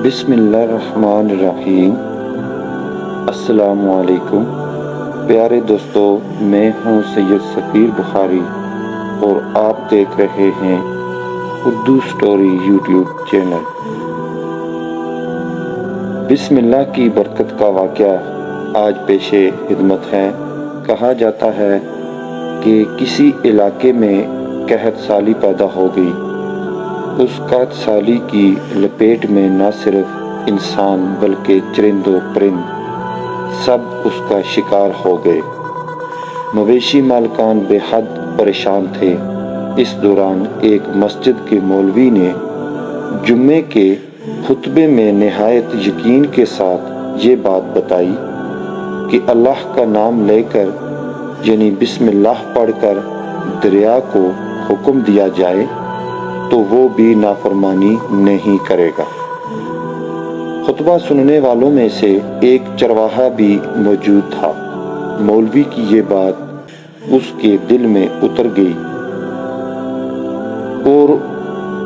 بسم اللہ الرحمن الرحیم۔ السلام علیکم پیارے دوستو، میں ہوں سید سفیر بخاری اور آپ دیکھ رہے ہیں اردو سٹوری یوٹیوب چینل۔ بسم اللہ کی برکت کا واقعہ آج پیش خدمت ہے۔ کہا جاتا ہے کہ کسی علاقے میں قحط سالی پیدا ہو گئی۔ اس قحط سالی کی لپیٹ میں نہ صرف انسان بلکہ چرند و پرند سب اس کا شکار ہو گئے۔ مویشی مالکان بے حد پریشان تھے۔ اس دوران ایک مسجد کے مولوی نے جمعے کے خطبے میں نہایت یقین کے ساتھ یہ بات بتائی کہ اللہ کا نام لے کر یعنی بسم اللہ پڑھ کر دریا کو حکم دیا جائے تو وہ بھی نافرمانی نہیں کرے گا۔ خطبہ سننے والوں میں سے ایک چرواہا بھی موجود تھا۔ مولوی کی یہ بات اس کے دل میں اتر گئی اور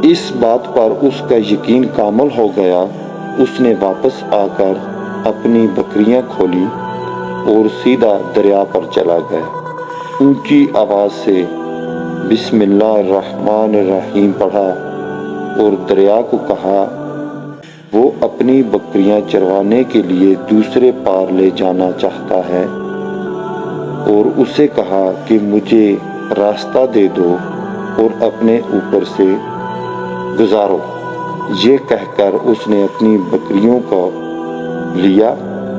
اس بات پر اس کا یقین کامل ہو گیا۔ اس نے واپس آ کر اپنی بکریاں کھولی اور سیدھا دریا پر چلا گیا۔ اونچی آواز سے بسم اللہ الرحمن الرحیم پڑھا اور دریا کو کہا وہ اپنی بکریاں چروانے کے لیے دوسرے پار لے جانا چاہتا ہے، اور اسے کہا کہ مجھے راستہ دے دو اور اپنے اوپر سے گزارو۔ یہ کہہ کر اس نے اپنی بکریوں کو لیا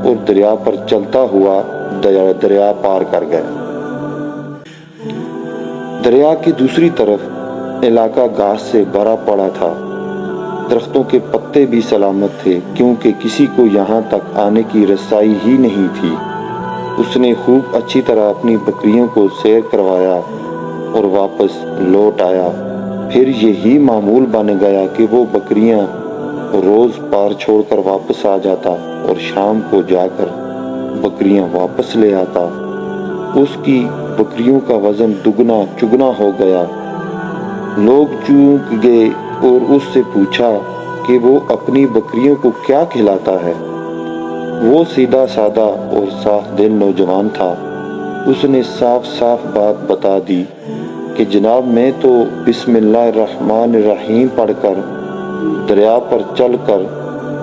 اور دریا پر چلتا ہوا دریا پار کر گیا۔ دریا کی دوسری طرف علاقہ گھاس سے بھرا پڑا تھا۔ درختوں کے پتے بھی سلامت تھے کیونکہ کسی کو یہاں تک آنے کی رسائی ہی نہیں تھی۔ اس نے خوب اچھی طرح اپنی بکریوں کو سیر کروایا اور واپس لوٹ آیا۔ پھر یہی معمول بن گیا کہ وہ بکریاں روز پار چھوڑ کر واپس آ جاتا اور شام کو جا کر بکریاں واپس لے آتا۔ اس کی بکریوں کا وزن دگنا چگنا ہو گیا۔ لوگ چونک گئے اور اس سے پوچھا کہ وہ اپنی بکریوں کو کیا کھلاتا ہے۔ وہ سیدھا سادہ اور صاف دل نوجوان تھا۔ اس نے صاف صاف بات بتا دی کہ جناب میں تو بسم اللہ الرحمن الرحیم پڑھ کر دریا پر چل کر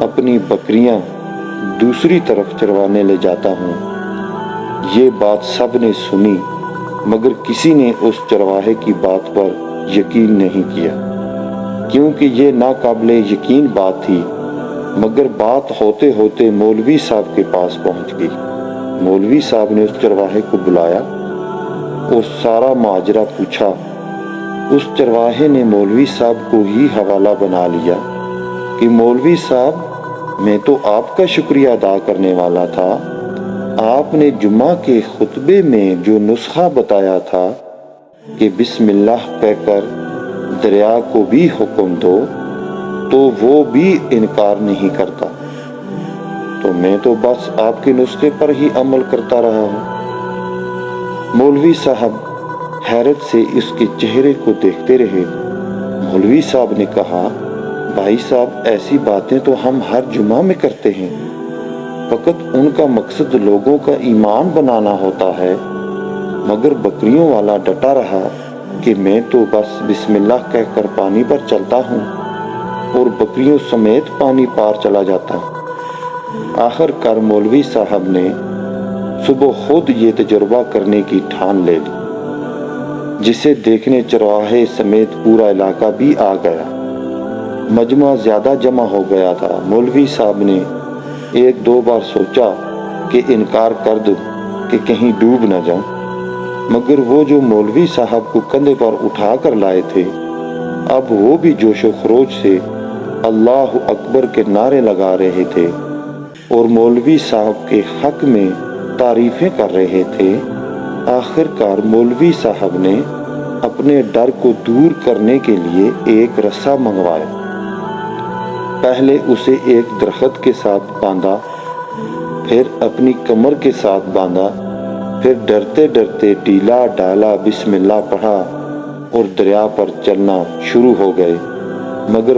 اپنی بکریاں دوسری طرف چروانے لے جاتا ہوں۔ یہ بات سب نے سنی مگر کسی نے اس چرواہے کی بات پر یقین نہیں کیا کیونکہ یہ ناقابل یقین بات تھی۔ مگر بات ہوتے ہوتے مولوی صاحب کے پاس پہنچ گئی۔ مولوی صاحب نے اس چرواہے کو بلایا اور سارا ماجرا پوچھا۔ اس چرواہے نے مولوی صاحب کو ہی حوالہ بنا لیا کہ مولوی صاحب میں تو آپ کا شکریہ ادا کرنے والا تھا۔ آپ نے جمعہ کے خطبے میں جو نسخہ بتایا تھا کہ بسم اللہ کہہ کر دریا کو بھی حکم دو تو وہ بھی انکار نہیں کرتا، تو میں تو بس آپ کے نسخے پر ہی عمل کرتا رہا ہوں۔ مولوی صاحب حیرت سے اس کے چہرے کو دیکھتے رہے۔ مولوی صاحب نے کہا بھائی صاحب ایسی باتیں تو ہم ہر جمعہ میں کرتے ہیں، فقط ان کا مقصد لوگوں کا ایمان بنانا ہوتا ہے۔ مگر بکریوں والا ڈٹا رہا کہ میں تو بس بسم اللہ کہہ کر پانی پر چلتا ہوں اور بکریوں سمیت پانی پار چلا جاتا ہوں۔ آخر کار مولوی صاحب نے صبح خود یہ تجربہ کرنے کی ٹھان لے لی، جسے دیکھنے چرواہے سمیت پورا علاقہ بھی آ گیا۔ مجمع زیادہ جمع ہو گیا تھا۔ مولوی صاحب نے ایک دو بار سوچا کہ انکار کر دوں کہ کہیں ڈوب نہ جاؤں، مگر وہ جو مولوی صاحب کو کندھے پر اٹھا کر لائے تھے اب وہ بھی جوش و خروش سے اللہ اکبر کے نعرے لگا رہے تھے اور مولوی صاحب کے حق میں تعریفیں کر رہے تھے۔ آخر کار مولوی صاحب نے اپنے ڈر کو دور کرنے کے لیے ایک رسا منگوایا۔ پہلے اسے ایک درخت کے ساتھ باندھا، پھر اپنی کمر کے ساتھ باندھا، پھر ڈرتے ڈرتے ڈیلا ڈالا بسم اللہ پڑھا اور دریا پر چلنا شروع ہو گئے۔ مگر